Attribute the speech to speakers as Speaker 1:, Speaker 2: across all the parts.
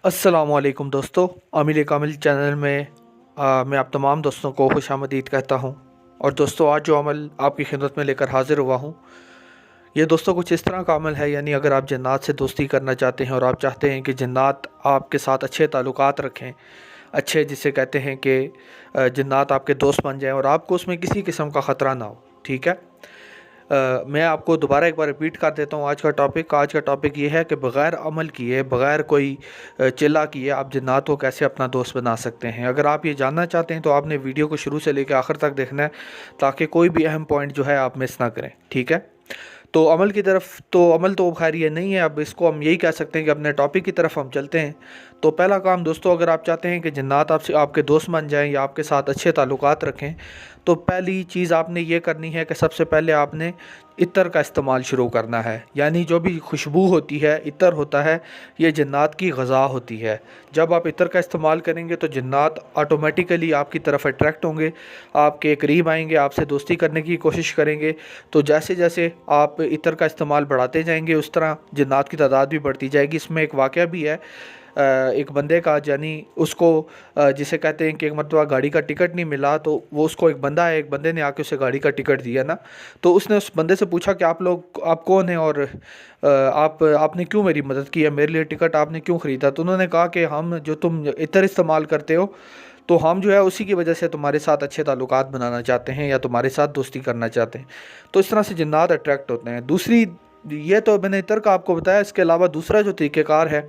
Speaker 1: अस्सलामुअलैकुम दोस्तों, आमिर कामिल चैनल में मैं आप तमाम दोस्तों को खुशामदीद कहता हूँ। और दोस्तों, आज जो अमल आपकी खिदमत में लेकर हाज़िर हुआ हूँ, ये दोस्तों कुछ इस तरह का अमल है। यानी अगर आप जन्नात से दोस्ती करना चाहते हैं और आप चाहते हैं कि जन्नात आपके साथ अच्छे ताल्लुकात रखें, अच्छे जिसे कहते हैं कि जन्नात आपके दोस्त बन जाएँ और आपको उसमें किसी किस्म का ख़तरा ना हो, ठीक है। मैं आपको दोबारा एक बार रिपीट कर देता हूँ। आज का टॉपिक ये है कि बग़ैर अमल किए, बग़ैर कोई चिल्ला किए आप जन्नात को कैसे अपना दोस्त बना सकते हैं। अगर आप ये जानना चाहते हैं तो आपने वीडियो को शुरू से लेकर आखिर तक देखना है, ताकि कोई भी अहम पॉइंट जो है आप मिस ना करें, ठीक है। तो अमल की तरफ, तो अमल तो खैर ये नहीं है, अब इसको हम यही कह सकते हैं कि अपने टॉपिक की तरफ हम चलते हैं। तो पहला काम दोस्तों, अगर आप चाहते हैं कि जन्नात आपसे आपके दोस्त बन जाएं या आपके साथ अच्छे ताल्लुकात रखें, तो पहली चीज़ आपने ये करनी है कि सबसे पहले आपने इत्र का इस्तेमाल शुरू करना है। यानी जो भी खुशबू होती है, इत्र होता है, ये जन्नात की ग़िज़ा होती है। जब आप इत्र का इस्तेमाल करेंगे तो जन्नात ऑटोमेटिकली आपकी तरफ अट्रैक्ट होंगे, आपके करीब आएंगे, आपसे दोस्ती करने की कोशिश करेंगे। तो जैसे जैसे आप इत्र का इस्तेमाल बढ़ाते जाएंगे, उस तरह जन्नात की तादाद भी बढ़ती जाएगी। इसमें एक वाक़या भी है, एक बंदे का, यानी उसको जिसे कहते हैं कि एक मरतबा गाड़ी का टिकट नहीं मिला, तो वो उसको एक बंदे ने आके उसे गाड़ी का टिकट दिया ना। तो उसने उस बंदे से पूछा कि आप कौन हैं और आपने क्यों मेरी मदद की है, मेरे लिए टिकट आपने क्यों ख़रीदा। तो उन्होंने कहा कि हम जो तुम इत्र इस्तेमाल करते हो, तो हम जो है उसी की वजह से तुम्हारे साथ अच्छे ताल्लुकात बनाना चाहते हैं या तुम्हारे साथ दोस्ती करना चाहते हैं। तो इस तरह से जन्नात अट्रैक्ट होते हैं। दूसरी, ये तो मैंने इत्र का आपको बताया। इसके अलावा दूसरा जो तरीक़ेकार है,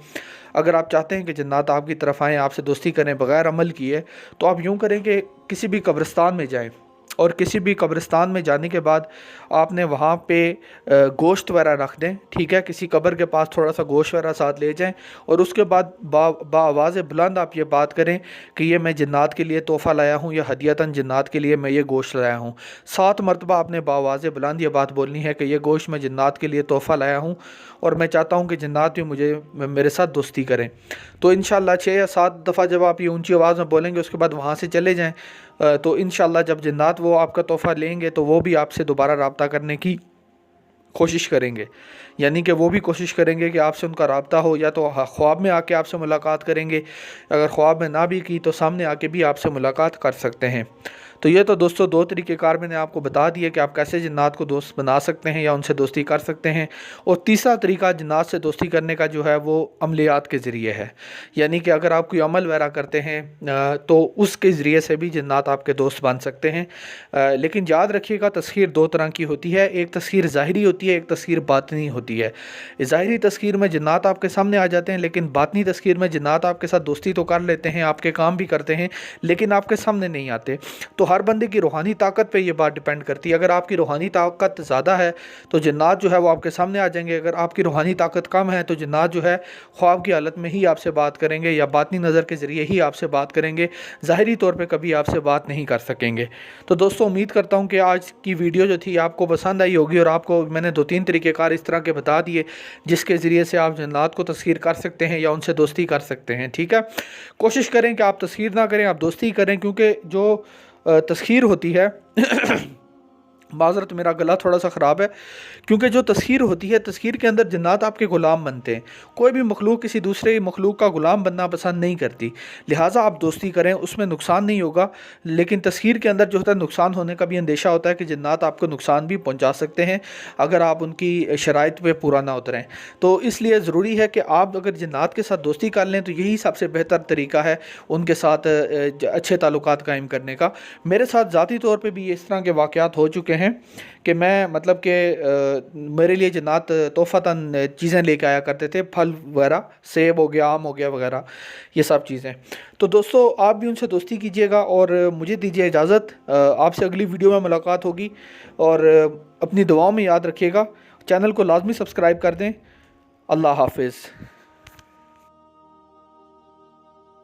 Speaker 1: अगर आप चाहते हैं कि जन्नात आपकी तरफ आएँ, आपसे दोस्ती करें बग़ैर अमल किए, तो आप यूँ करें कि किसी भी कब्रिस्तान में जाएँ, और किसी भी कब्रिस्तान में जाने के बाद आपने वहाँ पे गोश्त वगैरह रख दें, ठीक है। किसी कब्र के पास थोड़ा सा गोश्त वगैरह साथ ले जाएं, और उसके बाद बाआवाज़ बुलंद आप ये बात करें कि ये मैं जन्नात के लिए तोहफ़ा लाया हूँ, या हदियतन जन्नात के लिए मैं ये गोश्त लाया हूँ। 7 मरतबा आपने बाआवाज़ बुलंद ये बात बोलनी है कि ये गोश्त मैं जन्नात के लिए तोहफ़ा लाया हूँ, और मैं चाहता हूँ कि जन्नात भी मेरे साथ दोस्ती करें। तो इंशाअल्लाह 6 या 7 दफ़ा जब आप ये ऊंची आवाज़ में बोलेंगे, उसके बाद वहाँ से चले जाएं, तो इंशाअल्लाह जब जन्नात वो आपका तोहफ़ा लेंगे तो वो भी आपसे दोबारा रब्ता करने की कोशिश करेंगे। यानी कि वो भी कोशिश करेंगे कि आपसे उनका रब्ता हो, या तो ख्वाब में आके आपसे मुलाकात करेंगे, अगर ख्वाब में ना भी की तो सामने आके भी आपसे मुलाकात कर सकते हैं। तो ये तो दोस्तों 2 तरीक़ेकार मैंने आपको बता दिए कि आप कैसे जन्नात को दोस्त बना सकते हैं या उनसे दोस्ती कर सकते हैं। और तीसरा तरीका जन्नात से दोस्ती करने का जो है वो अमलियात के ज़रिए है। यानी कि अगर आप कोई अमल वगैरह करते हैं तो उसके ज़रिए से भी जन्नात आपके दोस्त बन सकते हैं। लेकिन याद रखिएगा, तस्खीर 2 तरह की होती है। एक तस्खीर ज़ाहिरी होती है, एक तस्खीर बातिनी होती है। ज़ाहिरी तस्खीर में जन्नात आपके सामने आ जाते हैं, लेकिन बातिनी तस्खीर में जन्नात आपके साथ दोस्ती तो कर लेते हैं, आपके काम भी करते हैं, लेकिन आपके सामने नहीं आते। तो हर बंदे की रूहानी ताकत पे ये बात डिपेंड करती है। अगर आपकी रूहानी ताकत ज़्यादा है तो जन्नात जो है वो आपके सामने आ जाएंगे। अगर आपकी रूहानी ताकत कम है तो जन्नात जो है ख्वाब की हालत में ही आपसे बात करेंगे, या बातनी नज़र के ज़रिए ही आपसे बात करेंगे, ज़ाहिरी तौर पे कभी आपसे बात नहीं कर सकेंगे। तो दोस्तों, उम्मीद करता हूँ कि आज की वीडियो जो थी आपको पसंद आई होगी, और आपको मैंने 2-3 तरीक़ेकार इस तरह के बता दिए जिसके ज़रिए से आप जन्नात को तस्खीर कर सकते हैं या उनसे दोस्ती कर सकते हैं, ठीक है। कोशिश करें कि आप तस्खीर ना करें, आप दोस्ती करें, क्योंकि जो तस्खीर होती है माज़रत, मेरा गला थोड़ा सा ख़राब है, क्योंकि जो तस्खीर होती है, तस्खीर के अंदर जन्नात आपके ग़ुलाम बनते हैं। कोई भी मखलूक किसी दूसरे मखलूक का ग़ुलाम बनना पसंद नहीं करती, लिहाजा आप दोस्ती करें, उसमें नुकसान नहीं होगा। लेकिन तस्खीर के अंदर जो होता है, नुकसान होने का भी अंदेशा होता है कि जन्नात आपको नुकसान भी पहुँचा सकते हैं अगर आप उनकी शराइत पर पूरा ना उतरें। तो इसलिए ज़रूरी है कि आप अगर जन्नात के साथ दोस्ती कर लें तो यही सबसे बेहतर तरीका है उनके साथ अच्छे ताल्लुकात कायम करने का। मेरे साथ ज़ाती तौर पर भी इस तरह के वाक़यात हो चुके हैं कि मैं, मतलब कि मेरे लिए जन्नात तोहफ़तन चीज़ें लेके आया करते थे, फल वगैरह, सेब हो गया, आम हो गया वगैरह, ये सब चीज़ें। तो दोस्तों, आप भी उनसे दोस्ती कीजिएगा और मुझे दीजिए इजाज़त। आपसे अगली वीडियो में मुलाकात होगी, और अपनी दुआओं में याद रखिएगा। चैनल को लाजमी सब्सक्राइब कर दें। अल्लाह हाफ़िज़।